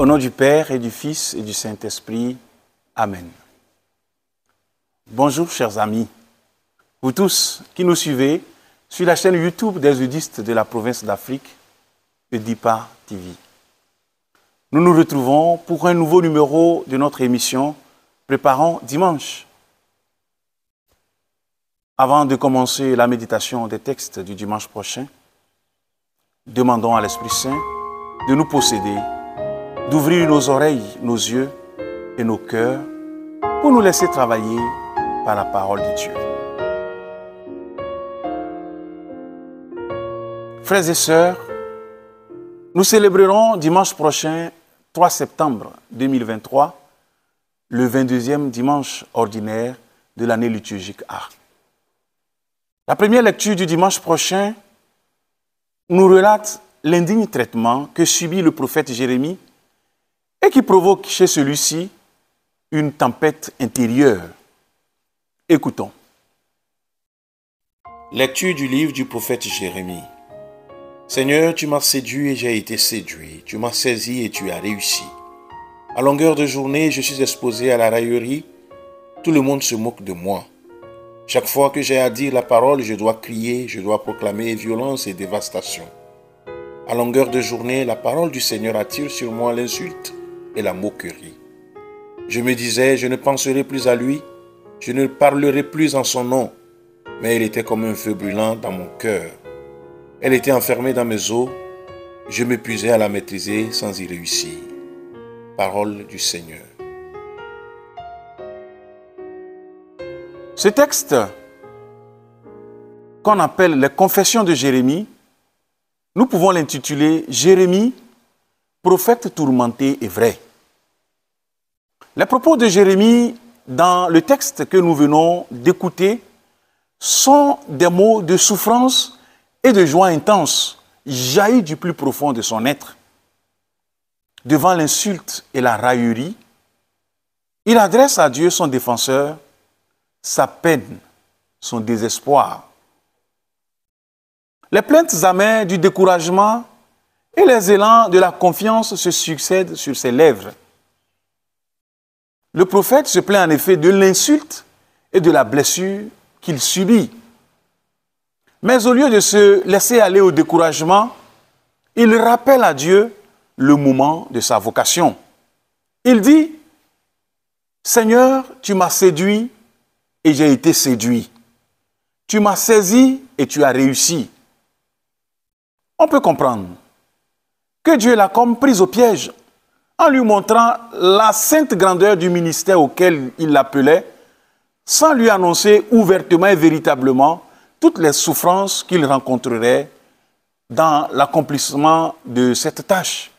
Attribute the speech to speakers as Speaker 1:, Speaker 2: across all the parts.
Speaker 1: Au nom du Père et du Fils et du Saint-Esprit. Amen. Bonjour chers amis, vous tous qui nous suivez sur la chaîne YouTube des Udistes de la province d'Afrique, Edipa TV. Nous nous retrouvons pour un nouveau numéro de notre émission Préparons Dimanche. Avant de commencer la méditation des textes du dimanche prochain, demandons à l'Esprit Saint de nous posséder, d'ouvrir nos oreilles, nos yeux et nos cœurs pour nous laisser travailler par la parole de Dieu. Frères et sœurs, nous célébrerons dimanche prochain, 3 septembre 2023, le 22e dimanche ordinaire de l'année liturgique A. La première lecture du dimanche prochain nous relate l'indigne traitement que subit le prophète Jérémie et qui provoque chez celui-ci une tempête intérieure. Écoutons. Lecture du livre du prophète Jérémie. Seigneur, tu m'as séduit et j'ai été séduit. Tu m'as saisi et tu as réussi. À longueur de journée, je suis exposé à la raillerie. Tout le monde se moque de moi. Chaque fois que j'ai à dire la parole, je dois crier, je dois proclamer violence et dévastation. À longueur de journée, la parole du Seigneur attire sur moi l'insulte et la moquerie. Je me disais, je ne penserai plus à lui, je ne parlerai plus en son nom, mais elle était comme un feu brûlant dans mon cœur. Elle était enfermée dans mes os, je m'épuisais à la maîtriser sans y réussir. Parole du Seigneur. Ce texte, qu'on appelle les Confessions de Jérémie, nous pouvons l'intituler « Jérémie, prophète tourmenté et vrai ». Les propos de Jérémie dans le texte que nous venons d'écouter sont des mots de souffrance et de joie intense, jaillis du plus profond de son être. Devant l'insulte et la raillerie, il adresse à Dieu son défenseur sa peine, son désespoir. Les plaintes amères du découragement et les élans de la confiance se succèdent sur ses lèvres. Le prophète se plaint en effet de l'insulte et de la blessure qu'il subit. Mais au lieu de se laisser aller au découragement, il rappelle à Dieu le moment de sa vocation. Il dit, « Seigneur, tu m'as séduit et j'ai été séduit. Tu m'as saisi et tu as réussi. » On peut comprendre que Dieu l'a comme prise au piège en lui montrant la sainte grandeur du ministère auquel il l'appelait, sans lui annoncer ouvertement et véritablement toutes les souffrances qu'il rencontrerait dans l'accomplissement de cette tâche.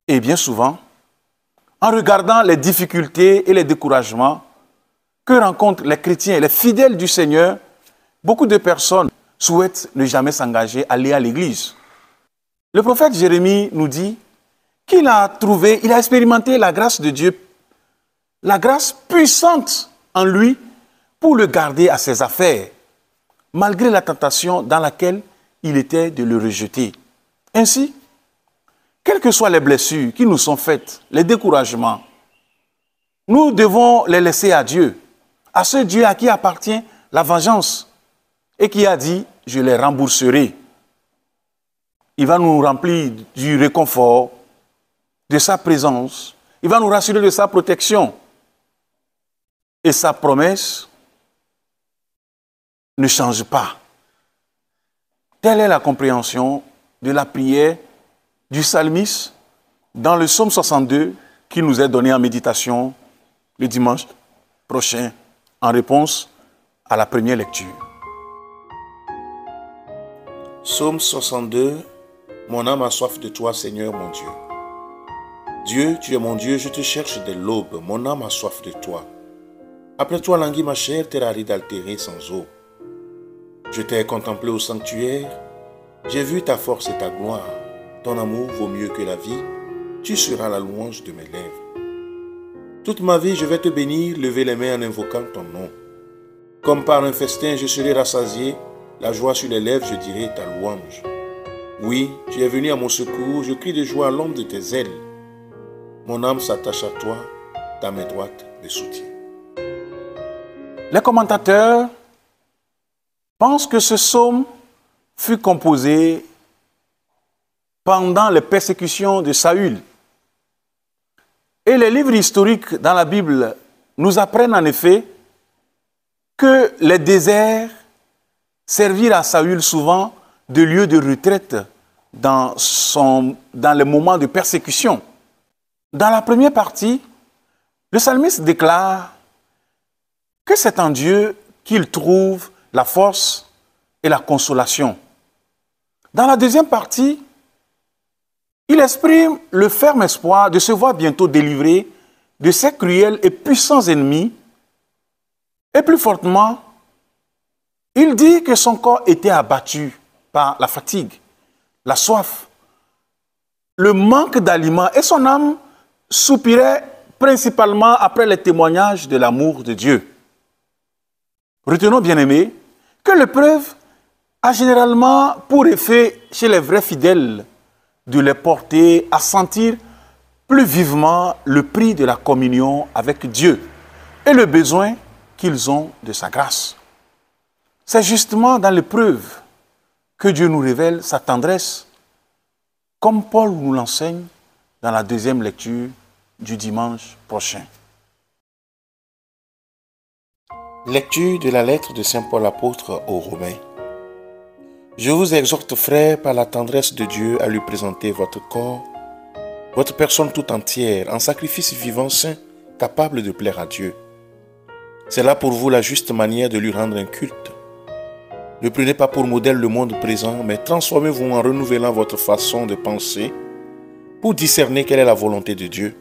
Speaker 1: Et bien souvent, en regardant les difficultés et les découragements que rencontrent les chrétiens et les fidèles du Seigneur, beaucoup de personnes souhaitent ne jamais s'engager à aller à l'église. Le prophète Jérémie nous dit qu'il a trouvé, il a expérimenté la grâce de Dieu, la grâce puissante en lui pour le garder à ses affaires, malgré la tentation dans laquelle il était de le rejeter. Ainsi, quelles que soient les blessures qui nous sont faites, les découragements, nous devons les laisser à Dieu, à ce Dieu à qui appartient la vengeance et qui a dit « je les rembourserai ». Il va nous remplir du réconfort, de sa présence, il va nous rassurer de sa protection. Et sa promesse ne change pas. Telle est la compréhension de la prière du psalmiste dans le psaume 62 qui nous est donné en méditation le dimanche prochain en réponse à la première lecture. Psaume 62. Mon âme a soif de toi, Seigneur mon Dieu. Dieu, tu es mon Dieu, je te cherche dès l'aube, mon âme a soif de toi. Après toi languit ma chair, terre aride altérée sans eau. Je t'ai contemplé au sanctuaire, j'ai vu ta force et ta gloire. Ton amour vaut mieux que la vie, tu seras la louange de mes lèvres. Toute ma vie, je vais te bénir, lever les mains en invoquant ton nom. Comme par un festin, je serai rassasié, la joie sur les lèvres, je dirai ta louange.
Speaker 2: Oui, tu es venu à mon secours, je crie de joie à l'ombre de tes ailes. Mon âme s'attache à toi, ta main droite me soutient.
Speaker 1: Les commentateurs pensent que ce psaume fut composé pendant les persécutions de Saül. Et les livres historiques dans la Bible nous apprennent en effet que les déserts servirent à Saül souvent de lieu de retraite dans les moments de persécution. Dans la première partie, le psalmiste déclare que c'est en Dieu qu'il trouve la force et la consolation. Dans la deuxième partie, il exprime le ferme espoir de se voir bientôt délivré de ses cruels et puissants ennemis. Et plus fortement, il dit que son corps était abattu par la fatigue, la soif, le manque d'aliments et son âme soupirait principalement après les témoignages de l'amour de Dieu. Retenons, bien-aimés, que l'épreuve a généralement pour effet chez les vrais fidèles de les porter à sentir plus vivement le prix de la communion avec Dieu et le besoin qu'ils ont de sa grâce. C'est justement dans l'épreuve que Dieu nous révèle sa tendresse, comme Paul nous l'enseigne dans la deuxième lecture du dimanche prochain.
Speaker 2: Lecture de la lettre de Saint Paul apôtre aux Romains. Je vous exhorte, frères, par la tendresse de Dieu, à lui présenter votre corps, votre personne tout entière, en sacrifice vivant, saint, capable de plaire à Dieu. C'est là pour vous la juste manière de lui rendre un culte. Ne prenez pas pour modèle le monde présent, mais transformez-vous en renouvelant votre façon de penser pour discerner quelle est la volonté de Dieu,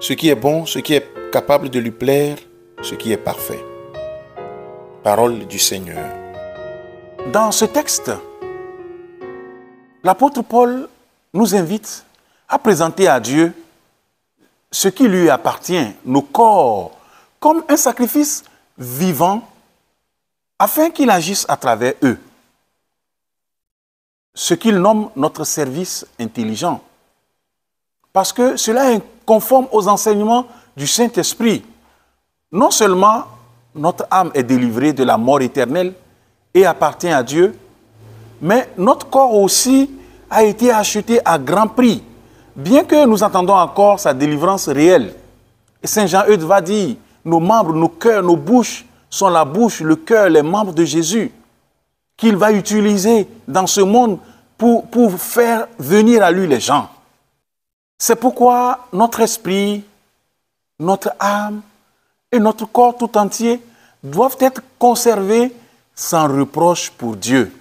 Speaker 2: ce qui est bon, ce qui est capable de lui plaire, ce qui est parfait. Parole du Seigneur.
Speaker 1: Dans ce texte, l'apôtre Paul nous invite à présenter à Dieu ce qui lui appartient, nos corps, comme un sacrifice vivant, afin qu'il agisse à travers eux. Ce qu'il nomme notre service intelligent. Parce que cela est conforme aux enseignements du Saint-Esprit. Non seulement notre âme est délivrée de la mort éternelle et appartient à Dieu, mais notre corps aussi a été acheté à grand prix, bien que nous entendons encore sa délivrance réelle. Et Saint Jean-Eudes va dire, nos membres, nos cœurs, nos bouches sont la bouche, le cœur, les membres de Jésus, qu'il va utiliser dans ce monde pour faire venir à lui les gens. C'est pourquoi notre esprit, notre âme et notre corps tout entier doivent être conservés sans reproche pour Dieu.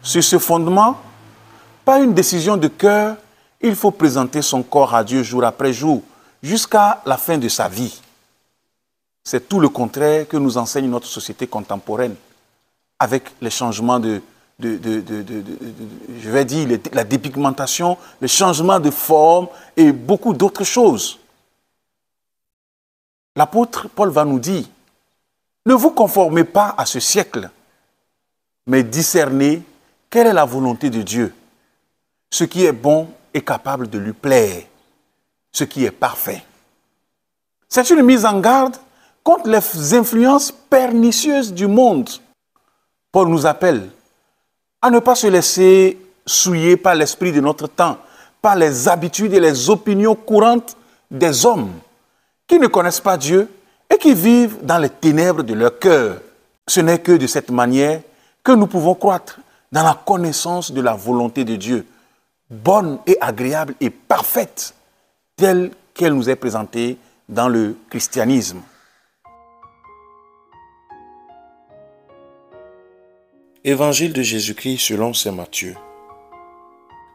Speaker 1: Sur ce fondement, pas une décision de cœur, il faut présenter son corps à Dieu jour après jour, jusqu'à la fin de sa vie. C'est tout le contraire que nous enseigne notre société contemporaine, avec les changements je vais dire, la dépigmentation, le changement de forme et beaucoup d'autres choses. L'apôtre Paul va nous dire, ne vous conformez pas à ce siècle, mais discernez quelle est la volonté de Dieu, ce qui est bon et capable de lui plaire, ce qui est parfait. C'est une mise en garde contre les influences pernicieuses du monde. Paul nous appelle à ne pas se laisser souiller par l'esprit de notre temps, par les habitudes et les opinions courantes des hommes qui ne connaissent pas Dieu et qui vivent dans les ténèbres de leur cœur. Ce n'est que de cette manière que nous pouvons croître dans la connaissance de la volonté de Dieu, bonne et agréable et parfaite, telle qu'elle nous est présentée dans le christianisme.
Speaker 2: Évangile de Jésus-Christ selon saint Matthieu.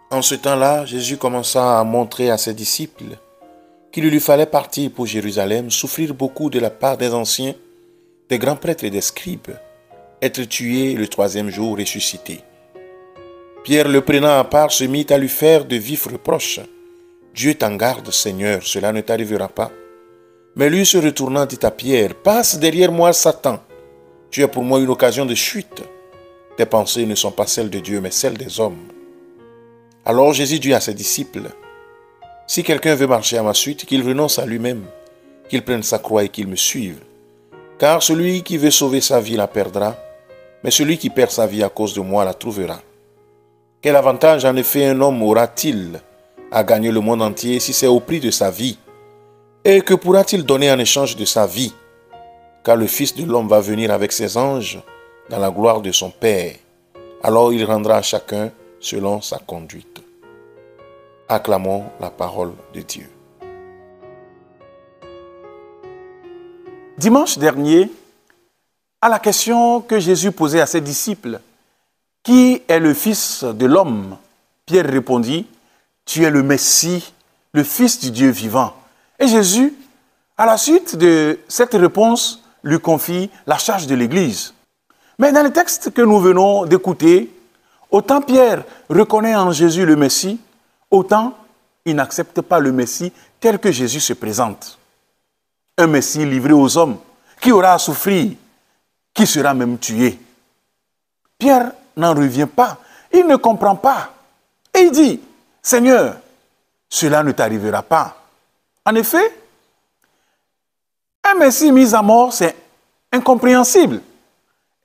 Speaker 2: En ce temps-là, Jésus commença à montrer à ses disciples qu'il lui fallait partir pour Jérusalem, souffrir beaucoup de la part des anciens, des grands prêtres et des scribes, être tué le troisième jour, ressuscité. Pierre, le prenant à part, se mit à lui faire de vifs reproches. « Dieu t'en garde, Seigneur, cela ne t'arrivera pas. » Mais lui, se retournant, dit à Pierre, « Passe derrière moi, Satan. Tu es pour moi une occasion de chute, tes pensées ne sont pas celles de Dieu, mais celles des hommes. » Alors Jésus dit à ses disciples, « Si quelqu'un veut marcher à ma suite, qu'il renonce à lui-même, qu'il prenne sa croix et qu'il me suive. Car celui qui veut sauver sa vie la perdra, mais celui qui perd sa vie à cause de moi la trouvera. Quel avantage en effet un homme aura-t-il à gagner le monde entier si c'est au prix de sa vie? Et que pourra-t-il donner en échange de sa vie? Car le Fils de l'homme va venir avec ses anges dans la gloire de son Père. Alors il rendra à chacun selon sa conduite. » Acclamons la parole de Dieu.
Speaker 1: Dimanche dernier, à la question que Jésus posait à ses disciples, « Qui est le Fils de l'homme ?» Pierre répondit, « Tu es le Messie, le Fils du Dieu vivant. » Et Jésus, à la suite de cette réponse, lui confie la charge de l'Église. Mais dans le texte que nous venons d'écouter, autant Pierre reconnaît en Jésus le Messie, autant il n'accepte pas le Messie tel que Jésus se présente. Un Messie livré aux hommes, qui aura à souffrir, qui sera même tué. Pierre n'en revient pas, il ne comprend pas. Et il dit, « Seigneur, cela ne t'arrivera pas. » En effet, un Messie mis à mort, c'est incompréhensible.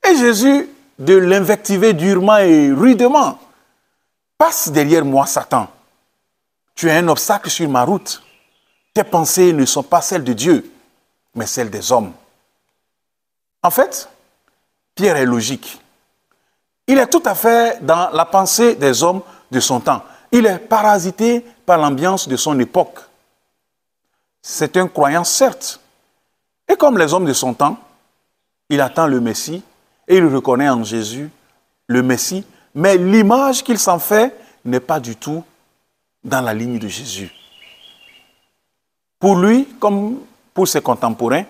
Speaker 1: Et Jésus, de l'invectiver durement et rudement, « Passe derrière moi, Satan. Tu es un obstacle sur ma route. Tes pensées ne sont pas celles de Dieu, mais celles des hommes. » En fait, Pierre est logique. Il est tout à fait dans la pensée des hommes de son temps. Il est parasité par l'ambiance de son époque. C'est un croyant, certes. Et comme les hommes de son temps, il attend le Messie et il reconnaît en Jésus le Messie, mais l'image qu'il s'en fait n'est pas du tout dans la ligne de Jésus. Pour lui, comme pour ses contemporains,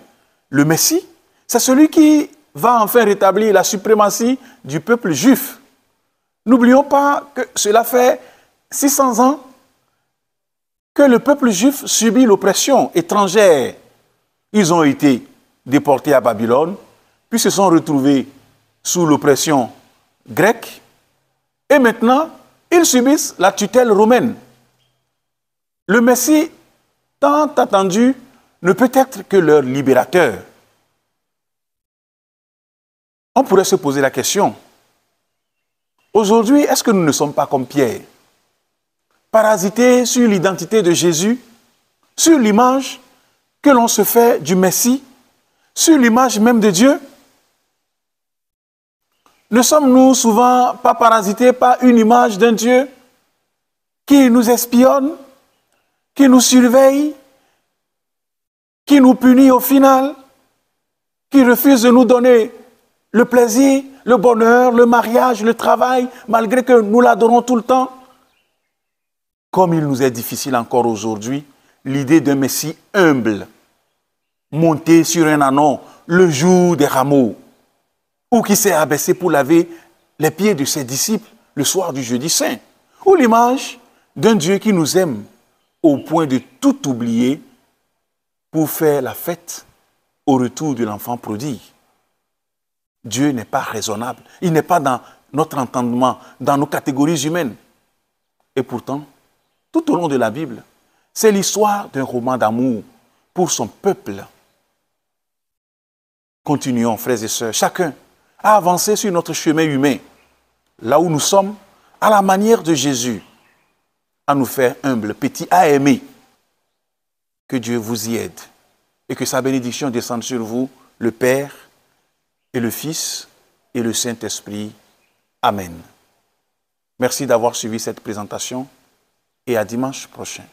Speaker 1: le Messie, c'est celui qui va enfin rétablir la suprématie du peuple juif. N'oublions pas que cela fait 600 ans que le peuple juif subit l'oppression étrangère. Ils ont été déportés à Babylone, puis se sont retrouvés sous l'oppression grecque, et maintenant, ils subissent la tutelle romaine. Le Messie, tant attendu, ne peut être que leur libérateur. On pourrait se poser la question, aujourd'hui, est-ce que nous ne sommes pas comme Pierre, parasités sur l'identité de Jésus, sur l'image que l'on se fait du Messie, sur l'image même de Dieu? Ne sommes-nous souvent pas parasités par une image d'un Dieu qui nous espionne, qui nous surveille, qui nous punit au final, qui refuse de nous donner le plaisir, le bonheur, le mariage, le travail, malgré que nous l'adorons tout le temps? Comme il nous est difficile encore aujourd'hui, l'idée d'un Messie humble, monté sur un ânon le jour des rameaux, ou qui s'est abaissé pour laver les pieds de ses disciples le soir du jeudi saint, ou l'image d'un Dieu qui nous aime au point de tout oublier pour faire la fête au retour de l'enfant prodigue. Dieu n'est pas raisonnable, il n'est pas dans notre entendement, dans nos catégories humaines. Et pourtant, tout au long de la Bible, c'est l'histoire d'un roman d'amour pour son peuple. Continuons, frères et sœurs, chacun à avancer sur notre chemin humain, là où nous sommes, à la manière de Jésus, à nous faire humbles, petits, à aimer. Que Dieu vous y aide et que sa bénédiction descende sur vous, le Père et le Fils et le Saint-Esprit. Amen. Merci d'avoir suivi cette présentation et à dimanche prochain.